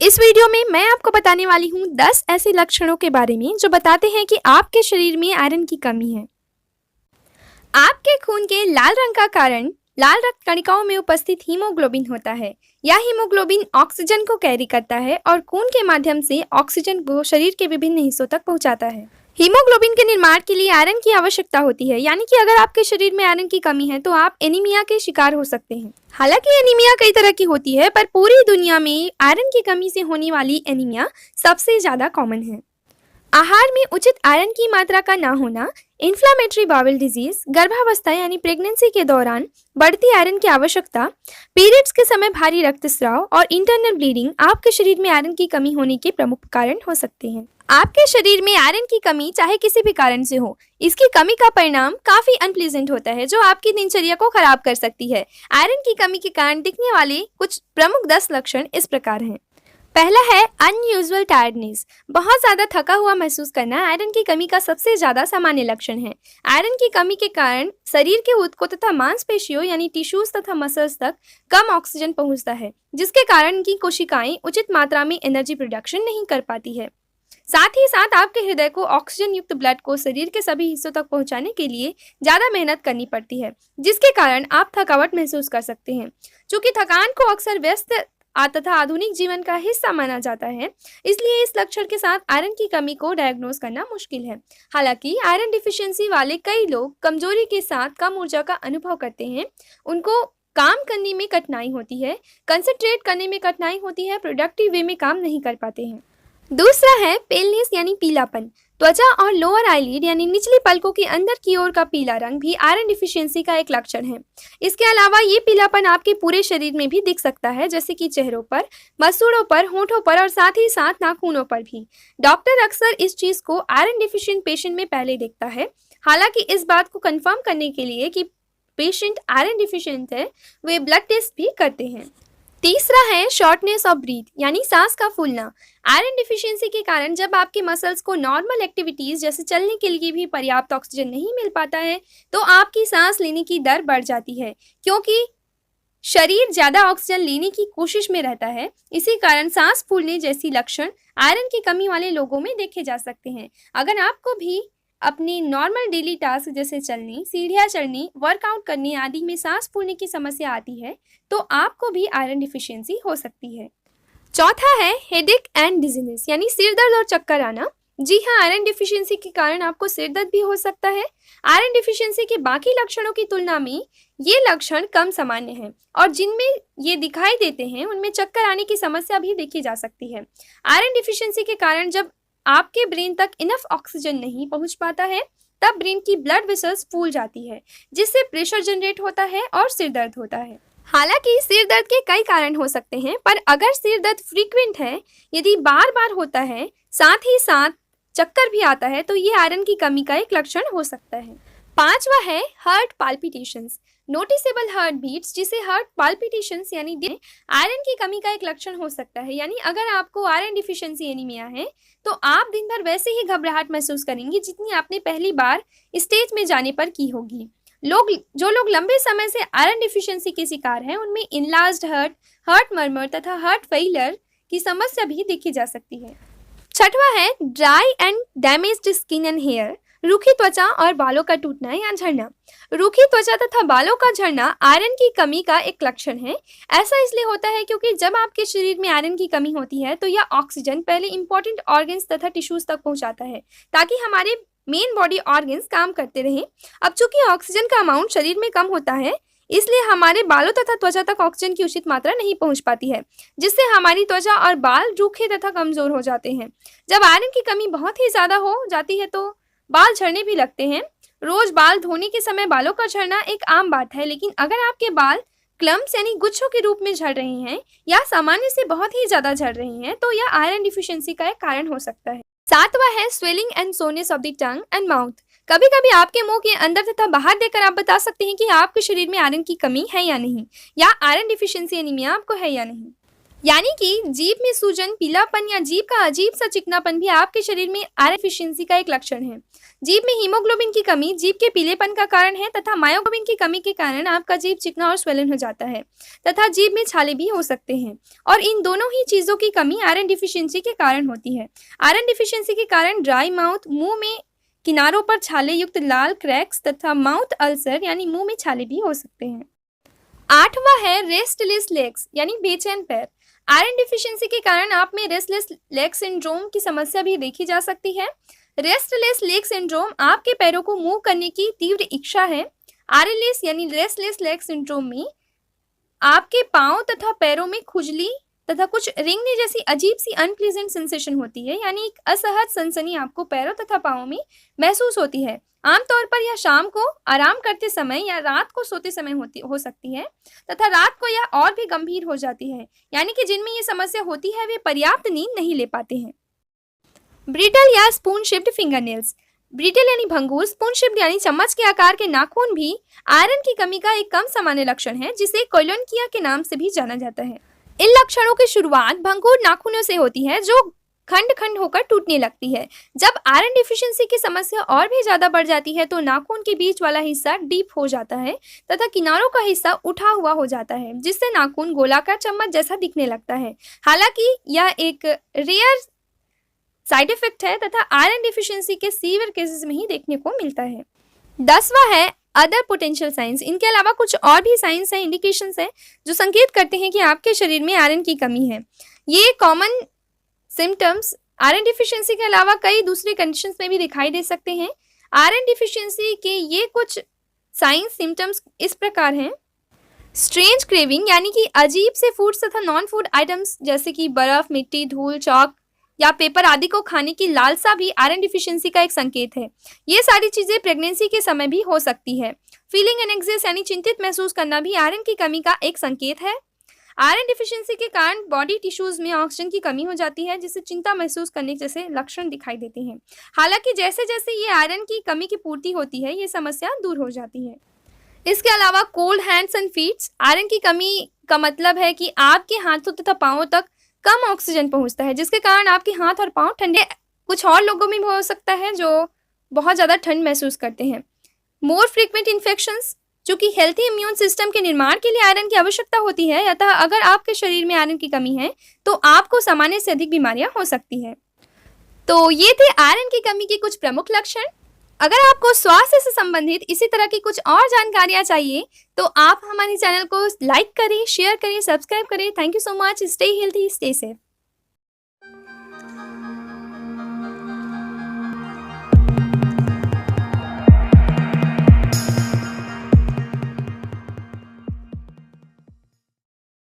इस वीडियो में मैं आपको बताने वाली हूँ 10 ऐसे लक्षणों के बारे में जो बताते हैं कि आपके शरीर में आयरन की कमी है। आपके खून के लाल रंग का कारण लाल रक्त कणिकाओं में उपस्थित हीमोग्लोबिन होता है। यह हीमोग्लोबिन ऑक्सीजन को कैरी करता है और खून के माध्यम से ऑक्सीजन को शरीर के विभिन्न हिस्सों तक पहुंचाता है। हीमोग्लोबिन के निर्माण के लिए आयरन की आवश्यकता होती है, यानी कि अगर आपके शरीर में आयरन की कमी है तो आप एनीमिया के शिकार हो सकते हैं। हालांकि एनीमिया कई तरह की होती है, पर पूरी दुनिया में आयरन की कमी से होने वाली एनीमिया सबसे ज्यादा कॉमन है। आहार में उचित आयरन की मात्रा का ना होना, इन्फ्लामेटरी बाउल डिजीज, गर्भावस्था यानी प्रेगनेंसी के दौरान बढ़ती आयरन की आवश्यकता, पीरियड्स के समय भारी रक्तस्राव और इंटरनल ब्लीडिंग आपके शरीर में आयरन की कमी होने के प्रमुख कारण हो सकते हैं। आपके शरीर में आयरन की कमी चाहे किसी भी कारण से हो, इसकी कमी का परिणाम काफी अनप्लीजेंट होता है जो आपकी दिनचर्या को खराब कर सकती है। आयरन की कमी के कारण दिखने वाले कुछ प्रमुख 10 लक्षण इस प्रकार हैं। पहला है अनयूजुअल टायर्डनेस। बहुत ज्यादा थका हुआ महसूस करना आयरन की कमी का सबसे ज्यादा सामान्य लक्षण है। आयरन की कमी के कारण शरीर के ऊतकों तथा मांसपेशियों यानी टिश्यूज तथा मसल्स तक कम ऑक्सीजन पहुंचता है, जिसके कारण इनकी कोशिकाएं उचित मात्रा में एनर्जी प्रोडक्शन नहीं कर पाती है। साथ ही साथ आपके हृदय को ऑक्सीजन युक्त ब्लड को शरीर के सभी हिस्सों तक पहुंचाने के लिए ज्यादा मेहनत करनी पड़ती है, जिसके कारण आप थकावट महसूस कर सकते हैं। चूंकि थकान को अक्सर व्यस्त तथा आधुनिक जीवन का हिस्सा माना जाता है, इसलिए इस लक्षण के साथ आयरन की कमी को डायग्नोज करना मुश्किल है। हालांकि आयरन डिफिशियंसी वाले कई लोग कमजोरी के साथ कम ऊर्जा का अनुभव करते हैं। उनको काम करने में कठिनाई होती है, कंसंट्रेट करने में कठिनाई होती है, प्रोडक्टिव वे में काम नहीं कर पाते हैं। दूसरा है पेलनेस यानी पीलापन। त्वचा और लोअर आईलिड यानी निचली पलकों के अंदर की ओर का पीला रंग भी आयरन डिफिशियंसी का एक लक्षण है। इसके अलावा ये पीलापन आपके पूरे शरीर में भी दिख सकता है, जैसे कि चेहरों पर, मसूड़ों पर, होठों पर और साथ ही साथ नाखूनों पर भी। डॉक्टर अक्सर इस चीज को आयरन डिफिशियंट पेशेंट में पहले देखता है। हालांकि इस बात को कंफर्म करने के लिए कि पेशेंट आयरन डिफिशियंट है, वे ब्लड टेस्ट भी करते हैं। तीसरा है शॉर्टनेस ऑफ ब्रीथ यानी सांस का फूलना। आयरन डिफिशियंसी के कारण जब आपके मसल्स को नॉर्मल एक्टिविटीज जैसे चलने के लिए भी पर्याप्त ऑक्सीजन नहीं मिल पाता है, तो आपकी सांस लेने की दर बढ़ जाती है, क्योंकि शरीर ज्यादा ऑक्सीजन लेने की कोशिश में रहता है। इसी कारण सांस फूलने जैसी लक्षण आयरन की कमी वाले लोगों में देखे जा सकते हैं। अगर आपको भी अपने नॉर्मल डेली टास्क जैसे चलने, सीढ़ियाँ चढ़ने, वर्कआउट करने आदि में सांस फूलने की समस्या आती है, तो आपको भी आयरन डिफिशियंसी हो सकती है। चौथा है हेडेक एंड डिजीनेस यानी सिर दर्द और चक्कर आना। जी हाँ, आयरन डिफिशियंसी के कारण आपको सिर दर्द भी हो सकता है। आयरन डिफिशियंसी के बाकी लक्षणों की तुलना में ये लक्षण कम सामान्य हैं और जिनमें ये दिखाई देते हैं उनमें चक्कर आने की समस्या भी देखी जा सकती है। आयरन डिफिशियंसी के कारण जब आपके ब्रेन तक इनफ ऑक्सीजन नहीं पहुंच पाता है, तब ब्रेन की ब्लड वेसल्स फूल जाती है, जिससे प्रेशर जनरेट होता है और सिर दर्द होता है। हालांकि सिर दर्द के कई कारण हो सकते हैं, पर अगर सिर दर्द फ्रीक्वेंट है, यदि बार बार होता है, साथ ही साथ चक्कर भी आता है, तो ये आयरन की कमी का एक लक्षण हो सकता है। पांचवा है heart palpitations, noticeable heart beats, जिसे हार्ट पाल्पिटेशंस यानी आयरन की कमी का एक लक्षण हो सकता है। यानी अगर आपको आयरन डिफिशियंसी एनीमिया है, तो आप दिन भर वैसे ही घबराहट महसूस करेंगे जितनी आपने पहली बार स्टेज में जाने पर की होगी। जो लोग लंबे समय से आयरन डिफिशियंसी के शिकार हैं, उनमें इनलार्ज्ड हार्ट, हार्ट मर्मर तथा हार्ट फेलियर की समस्या भी देखी जा सकती है। छठवां है dry and damaged skin and hair, रूखी त्वचा और बालों का टूटना या झड़ना। रूखी त्वचा तथा बालों का झड़ना आयरन की कमी का एक लक्षण है। ऐसा इसलिए होता है क्योंकि जब आपके शरीर में आयरन की कमी होती है, तो यह ऑक्सीजन पहले इंपॉर्टेंट ऑर्गन्स तथा टिश्यूज तक पहुंचाता है, ताकि हमारे मेन बॉडी ऑर्गन्स काम करते रहें। अब चूंकि ऑक्सीजन का अमाउंट शरीर में कम होता है, इसलिए हमारे बालों तथा त्वचा तक ऑक्सीजन की उचित मात्रा नहीं पहुंच पाती है, जिससे हमारी त्वचा और बाल रूखे तथा कमजोर हो जाते हैं। जब आयरन की कमी बहुत ही ज्यादा हो जाती है, तो बाल झड़ने भी लगते हैं। रोज बाल धोने के समय बालों का झड़ना एक आम बात है, लेकिन अगर आपके बाल क्लम्प्स यानी गुच्छों के रूप में झड़ रहे हैं या सामान्य से बहुत ही ज्यादा झड़ रहे हैं, तो यह आयरन डिफिशियंसी का एक कारण हो सकता है। सातवां है swelling and soreness of the tongue and mouth. कभी कभी आपके मुंह के अंदर तथा बाहर देखकर आप बता सकते हैं कि आपके शरीर में आयरन की कमी है या नहीं, या आयरन डिफिशियंसी एनीमिया आपको है या नहीं। यानी कि जीभ में सूजन, पीलापन या जीभ का अजीब सा चिकनापन भी आपके शरीर में आयरन डिफिशियंसी का एक लक्षण है। जीभ में हीमोग्लोबिन की कमी जीभ के पीलेपन का कारण है तथा मायोग्लोबिन की कमी के कारण आपका जीभ चिकना और स्वेलन हो जाता है तथा जीभ में छाले भी हो सकते हैं और इन दोनों ही चीजों की कमी आयरन डिफिशियंसी के कारण होती है। आयरन डिफिशियंसी के कारण ड्राई माउथ, मुंह में किनारों पर छाले युक्त लाल क्रैक्स तथा माउथ अल्सर यानी मुंह में छाले भी हो सकते हैं। 8वां है रेस्टलेस लेग्स यानी बेचैन पैर। आयरन डिफिशियंसी के कारण आप में रेस्टलेस लेग सिंड्रोम की समस्या भी देखी जा सकती है। रेस्टलेस लेग सिंड्रोम आपके पैरों को मूव करने की तीव्र इच्छा है। आरएलएस यानी रेस्टलेस लेग सिंड्रोम में आपके पांव तथा पैरों में खुजली तथा कुछ रेंगने जैसी अजीब सी अनप्लीजेंट सेंसेशन होती है, यानी एक असहज सनसनी आपको पैरों तथा पांवों में महसूस होती है। आमतौर पर यह शाम को आराम करते समय या रात को सोते समय हो सकती है तथा रात को यह और भी गंभीर हो जाती है, यानी कि जिनमें ये समस्या होती है वे पर्याप्त नींद नहीं ले पाते हैं। ब्रिटल या स्पून शेप्ड फिंगरनेल्स। ब्रिटल यानी भंगूर, स्पून शेप्ड यानी चम्मच के आकार के नाखून भी आयरन की कमी का एक कम सामान्य लक्षण है जिसे कोलोनकिया के नाम से भी जाना जाता है। इन लक्षणों की शुरुआत भंगूर नाखूनों से होती है जो खंड खंड होकर टूटने लगती है। जब आयरन डिफिशियंसी की समस्या और भी ज्यादा बढ़ जाती है तो नाखून के बीच वाला हिस्सा डीप हो जाता है तथा किनारों का हिस्सा उठा हुआ हो जाता है जिससे नाखून गोलाकार चम्मच जैसा दिखने लगता है। हालांकि यह एक रेयर साइड इफेक्ट है तथा आयरन डिफिशियंसी के सीवियर केसेस में ही देखने को मिलता है। 10वां है अदर पोटेंशियल साइंस। इनके अलावा कुछ और भी साइंस है, इंडिकेशंस है जो संकेत करते हैं कि आपके शरीर में आयरन की कमी है। ये कॉमन सिम्टम्स आयरन डिफिशियंसी के अलावा कई दूसरे कंडीशंस में भी दिखाई दे सकते हैं। आयरन डिफिशियंसी के ये कुछ साइंस सिम्टम्स इस प्रकार हैं। स्ट्रेंज क्रेविंग यानी कि अजीब से फूड्स तथा नॉन फूड आइटम्स जैसे कि बर्फ, मिट्टी, धूल, चॉक या पेपर आदि को खाने की लालसा भी आयरन डिफिशियंसी का एक संकेत है। ये सारी चीजें प्रेगनेंसी के समय भी हो सकती है। फीलिंग एंग्जाइटी यानी चिंतित महसूस करना भी आयरन की कमी का एक संकेत है। आयरन डिफिशियंसी के कारण बॉडी टिश्यूज में ऑक्सीजन की कमी हो जाती है जिससे चिंता महसूस करने जैसे लक्षण दिखाई देते हैं। हालांकि जैसे जैसे ये आयरन की कमी की पूर्ति होती है ये समस्या दूर हो जाती है। इसके अलावा cold hands and feets. Iron की कमी का मतलब है कि आपके हाथों तथा पांवों तक कम ऑक्सीजन पहुंचता है जिसके कारण आपके हाथ और पांव ठंडे। कुछ और लोगों में भी हो सकता है जो बहुत ज़्यादा ठंड महसूस करते हैं। मोर फ्रीक्वेंट इन्फेक्शंस, जो कि हेल्थी इम्यून सिस्टम के निर्माण के लिए आयरन की आवश्यकता होती है, अतः अगर आपके शरीर में आयरन की कमी है तो आपको सामान्य से अधिक बीमारियां हो सकती है। तो ये थे आयरन की कमी के कुछ प्रमुख लक्षण। अगर आपको स्वास्थ्य से संबंधित इसी तरह की कुछ और जानकारियां चाहिए तो आप हमारे चैनल को लाइक करें, शेयर करें, सब्सक्राइब करें। Thank you so much. Stay healthy, stay safe.